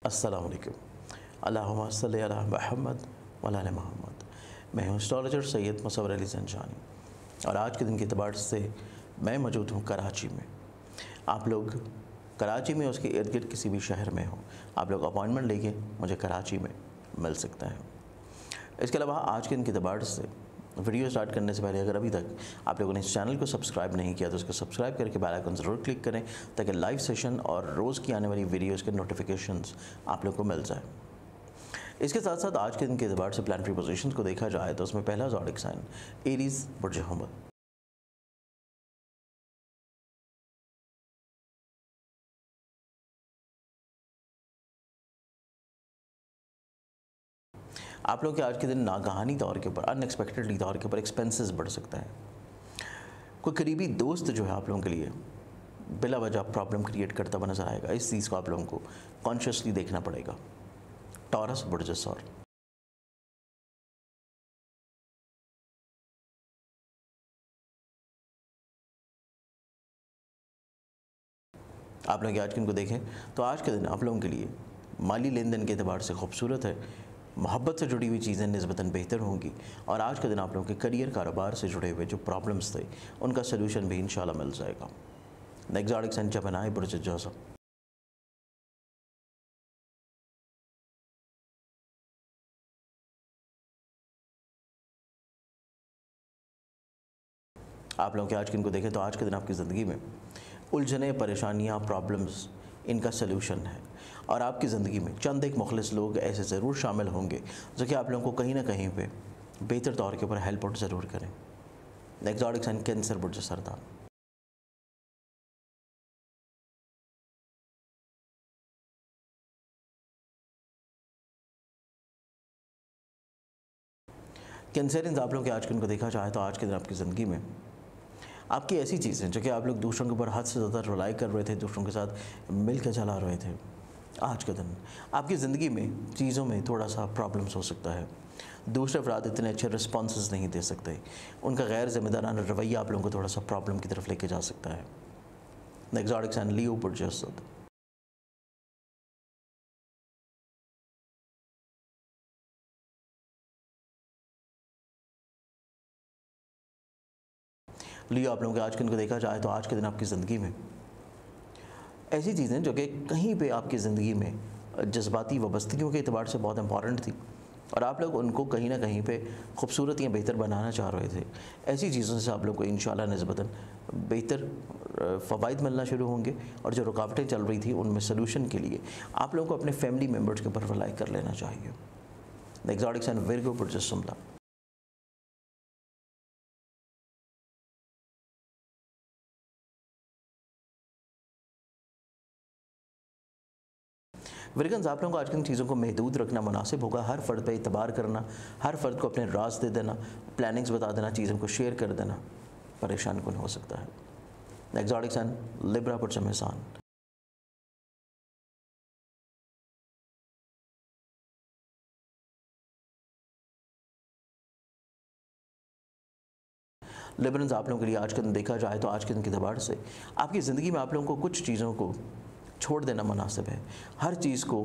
अस्सलाम वालेकुम। अल्लाहुम्मा सल्लि अला मुहम्मद व अला आलि मुहम्मद। मैं हूँ एस्ट्रोलॉजर सैयद मुसव्वर अली ज़ंजानी और आज के दिन के एतबार से मैं मौजूद हूँ कराची में। आप लोग कराची में उसके इर्द गिर्द किसी भी शहर में हो, आप लोग अपॉइंटमेंट लेके मुझे कराची में मिल सकते हैं। इसके अलावा आज के दिन के एतबार से वीडियो स्टार्ट करने से पहले अगर अभी तक आप लोगों ने इस चैनल को सब्सक्राइब नहीं किया तो उसको सब्सक्राइब करके बेल आइकन ज़रूर क्लिक करें ताकि लाइव सेशन और रोज़ की आने वाली वीडियोज़ के नोटिफिकेशंस आप लोग को मिल जाए। इसके साथ साथ आज के दिन के एतबार से प्लानिटरी पोजीशंस को देखा जाए तो उसमें पहला ज़ोडिक साइन एरीज़ बुर्ज हुमल। आप लोग के आज के दिन नागहानी तौर के ऊपर अनएक्सपेक्टेडली तौर के ऊपर एक्सपेंसेस बढ़ सकता है। कोई करीबी दोस्त जो है आप लोगों के लिए बिला वजह प्रॉब्लम क्रिएट करता हुआ नजर आएगा। इस चीज़ को आप लोगों को कॉन्शियसली देखना पड़ेगा। टॉरस बुर्ज सौर। आप लोग आज के दिन को देखें तो आज के दिन आप लोगों के लिए माली लेन देन के अतबार से खूबसूरत है। मोहब्बत से जुड़ी हुई चीज़ें निस्बतन बेहतर होंगी और आज के दिन आप लोगों के करियर कारोबार से जुड़े हुए जो प्रॉब्लम्स थे उनका सलूशन भी इंशाल्लाह मिल जाएगा। नेक्स्ट ज़ोडिक साइन जमनाई बुर्ज जोसफ। आप लोगों के आज के दिन को देखें तो आज के दिन आपकी ज़िंदगी में उलझने, परेशानियाँ, प्रॉब्लम्स इनका सलूशन है और आपकी ज़िंदगी में चंद एक मुखलिस लोग ऐसे ज़रूर शामिल होंगे जो कि आप लोगों को कहीं ना कहीं पे बेहतर तौर के ऊपर हेल्प आउट ज़रूर करें। नेक्स्ट ज़ोडिक साइन कैंसर बुर्ज सरदार। कैंसरियंस आप लोगों के आज के दिन को देखा जाए तो आज के दिन आपकी ज़िंदगी में आपकी ऐसी चीज़ें जो कि आप लोग दूसरों के ऊपर हद से ज़्यादा रिलाई कर रहे थे, दूसरों के साथ मिल कर चला रहे थे, आज के दिन आपकी ज़िंदगी में चीज़ों में थोड़ा सा प्रॉब्लम्स हो सकता है। दूसरे अफराद इतने अच्छे रिस्पॉन्सेज नहीं दे सकते, उनका गैर ज़िम्मेदाराना रवैया आप लोगों को थोड़ा सा प्रॉब्लम की तरफ लेके जा सकता है। नेक्स्ट ज़ोडिक साइन लियो बुर्ज असद। लियो आप लोगों के आज के दिन को देखा जाए तो आज के दिन आपकी ज़िंदगी में ऐसी चीज़ें जो कि कहीं पे आपकी ज़िंदगी में जज्बाती वाबस्तगियों के अतबार से बहुत इंपॉर्टेंट थी और आप लोग उनको कहीं ना कहीं पे खूबसूरत या बेहतर बनाना चाह रहे थे। ऐसी चीज़ों से आप लोग को इंशाल्लाह निस्बतन बेहतर फ़वाइद मिलना शुरू होंगे और जो रुकावटें चल रही थी उनमें सलूशन के लिए आप लोगों को अपने फैमिली मेम्बर्स के ऊपर रिलाई कर लेना चाहिए। नेक्स्ट ज़ोडिक साइन विर्गो बुर्ज सुमला। विरगन्स आप लोगों को आज की चीज़ों को महदूद रखना मुनासिब होगा। हर फ़र्द पे इतबार करना, हर फ़र्द को अपने राज दे देना, प्लानिंग्स बता देना, चीज़ों को शेयर कर देना परेशान कौन हो सकता है। नेक्स्ट ज़ोडिक साइन लिब्रा बुर्ज मेज़ान। लिब्रन्स आप लोगों के लिए आज के दिन देखा जाए तो आज के दिन के एतबार से आपकी ज़िंदगी में आप लोगों को कुछ चीज़ों को छोड़ देना मुनासिब है। हर चीज़ को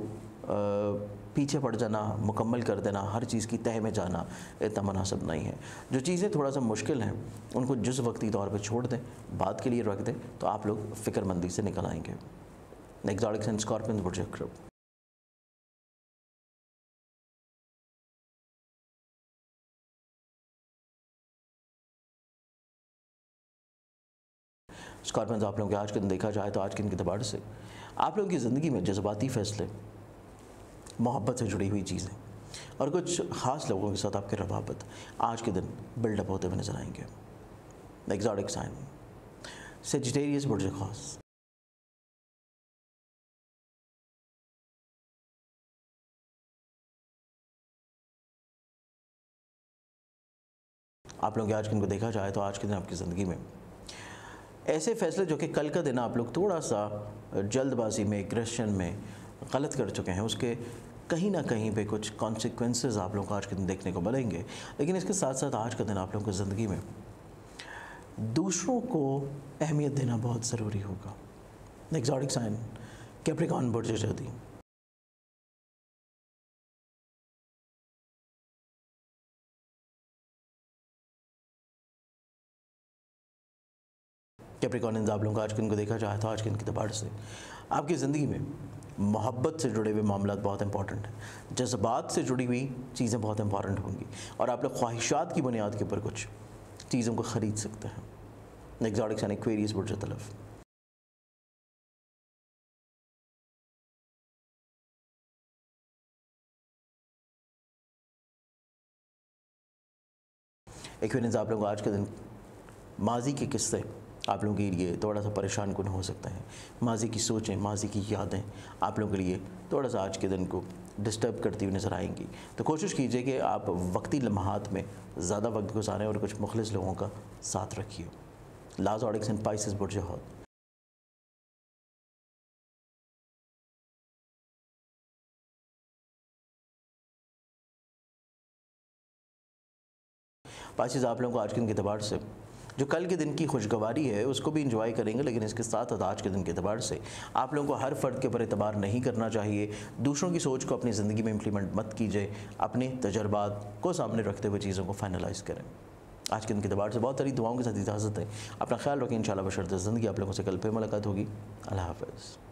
पीछे पड़ जाना, मुकम्मल कर देना, हर चीज़ की तह में जाना इतना मुनासिब नहीं है। जो चीज़ें थोड़ा सा मुश्किल हैं उनको जुज़ वक्ती तौर पे छोड़ दें, बाद के लिए रख दें तो आप लोग फ़िक्रमंदी से निकल आएंगे। नेक्स्ट ज़ोडिक साइन स्कॉर्पियन बुर्ज अक़रब। स्कॉर्पियंस आप लोगों के आज के दिन देखा जाए तो आज के दिन के एतबार से आप लोगों की ज़िंदगी में जज्बाती फ़ैसले, मोहब्बत से जुड़ी हुई चीज़ें और कुछ ख़ास लोगों के साथ आपके रवाबत आज के दिन बिल्डअप होते हुए नजर आएंगे। नेक्स्ट ज़ोडिक साइन सेजिटेरियस बुर्ज ख़ास। आप लोग आज के दिन को देखा जाए तो आज के दिन आपकी ज़िंदगी में ऐसे फ़ैसले जो कि कल का दिन आप लोग थोड़ा सा जल्दबाजी में, एग्रेशन में गलत कर चुके हैं, उसके कहीं ना कहीं पे कुछ कॉन्सिक्वेंसेस आप लोगों को आज के दिन देखने को मिलेंगे। लेकिन इसके साथ साथ आज का दिन आप लोगों को ज़िंदगी में दूसरों को अहमियत देना बहुत ज़रूरी होगा। नेक्स्ट ज़ोडिक साइन कैप्रिकॉर्न बुर्ज जदी। कैप्रिकॉर्नियंस, आप लोगों को आज के दिन को देखा जाए तो आज के दिन के अतबार से आपकी ज़िंदगी में मोहब्बत से जुड़े हुए मामला बहुत इंपॉर्टेंट हैं, जज्बात से जुड़ी हुई चीज़ें बहुत इंपॉर्टेंट होंगी और आप लोग ख्वाहिशात की बुनियाद के ऊपर कुछ चीज़ों को ख़रीद सकते हैं। एग्जॉटिक्स यानी एक्वेरियस बुर्ज तलफ। एक्वेरियंस, आप लोगों को आज के दिन माजी के किस्से आप लोगों के लिए थोड़ा सा परेशान कुन हो सकता है। माजी की सोचें, माजी की यादें आप लोगों के लिए थोड़ा सा आज के दिन को डिस्टर्ब करती हुई नज़र आएंगी। तो कोशिश कीजिए कि आप वक्ती लम्हात में ज़्यादा वक्त गुजारें और कुछ मुखलिस लोगों का साथ रखिए। लाज़ोडिक्स एंड पाइसेस बुर्ज हौत। पाइसेस, आप लोगों को आज के दिन के अतबार से जो कल के दिन की खुशगवारी है उसको भी इंजॉय करेंगे, लेकिन इसके साथ साथ आज के दिन के अतबार से आप लोगों को हर फ़र्द के ऊपर एतबार नहीं करना चाहिए। दूसरों की सोच को अपनी ज़िंदगी में इम्प्लीमेंट मत कीजिए, अपने तजर्बात को सामने रखते हुए चीज़ों को फाइनलाइज़ करें। आज के दिन के अतबार से बहुत सारी दुआओं के साथ इजाज़त है। अपना ख्याल रखें। इंशाल्लाह बशर्ते ज़िंदगी आप लोगों से कल फिर मुलाकात होगी। अल्लाह हाफ़िज़।